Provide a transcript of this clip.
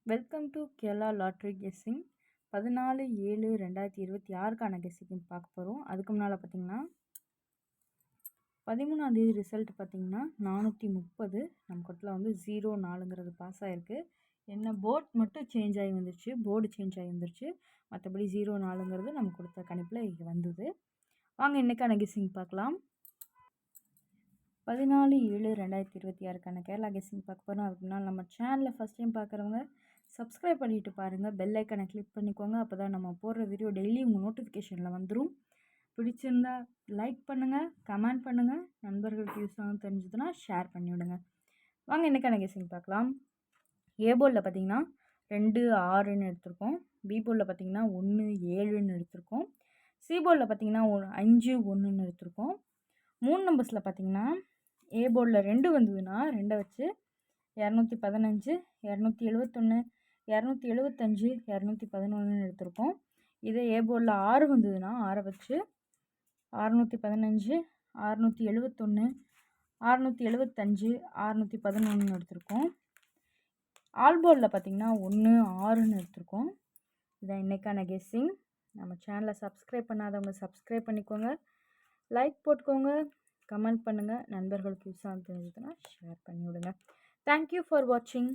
Welcome to Kerala lottery guessing 14/7/2026க்கான guessing பார்க்க போகிறோம். அதுக்கு முன்னால் பார்த்தீங்கன்னா 13ஆம் தேதி ரிசல்ட் பார்த்தீங்கன்னா 430 நம்ம கொட்டில் வந்து 04ங்கிறது பாஸ் ஆகிருக்கு. என்ன போர்ட் மட்டும் சேஞ்ச் ஆகி வந்துருச்சு, போர்டு சேஞ்ச் ஆகி வந்துருச்சு. மற்றபடி 04ங்கிறது நம்ம கொடுத்த கணிப்பில் வந்தது. வாங்க இன்றைக்கான கெஸ்ஸிங் பார்க்கலாம். 14/7/2026க்கான கேரளா கெஸ்ஸிங் பார்க்க போகிறோம். அதுக்கு முன்னால் நம்ம சேனலில் ஃபஸ்ட் டைம் பார்க்குறவங்க சப்ஸ்கிரைப் பண்ணிவிட்டு பாருங்கள், பெல் ஐக்கனை கிளிக் பண்ணிக்கோங்க. அப்போ தான் நம்ம போடுற வீடியோ டெய்லி உங்கள் நோட்டிஃபிகேஷனில் வந்துடும். பிடிச்சிருந்தா லைக் பண்ணுங்கள், கமெண்ட் பண்ணுங்கள், நண்பர்களுக்கு யூஸ் ஆகும் தெரிஞ்சதுன்னா ஷேர் பண்ணிவிடுங்க. வாங்க இன்றைக்கான கெஸ்ஸிங் பார்க்கலாம். ஏ போர்டில் பார்த்தீங்கன்னா 2 6ன்னு எடுத்திருக்கோம். பி போர்டில் பார்த்தீங்கன்னா 1 7ன்னு எடுத்திருக்கோம். சி போர்டில் பார்த்தீங்கன்னா 5 1ன்னு எடுத்திருக்கோம். 3 நம்பர்ஸில் பார்த்தீங்கன்னா ஏ போர்டில் 2 வந்ததுன்னா 2 வச்சு 215 271 275 211ன்னு எடுத்திருக்கோம். இதே ஏ போர்டில் 6 வந்ததுன்னா 6 வச்சு 615 671 675 611ன்னு எடுத்திருக்கோம். ஆல் போர்டில் பார்த்திங்கன்னா 1 6ன்னு எடுத்திருக்கோம். இதான் இன்றைக்கான கெஸ்ஸிங். நம்ம சேனலை சப்ஸ்கிரைப் பண்ணாதவங்க சப்ஸ்கிரைப் பண்ணிக்கோங்க, லைக் போட்டுக்கோங்க, கமெண்ட் பண்ணுங்கள், நண்பர்களுக்கு யூஸ் ஆகும் தெரிஞ்சதுன்னா ஷேர் பண்ணி விடுங்க. தேங்க்யூ ஃபார் வாட்சிங்.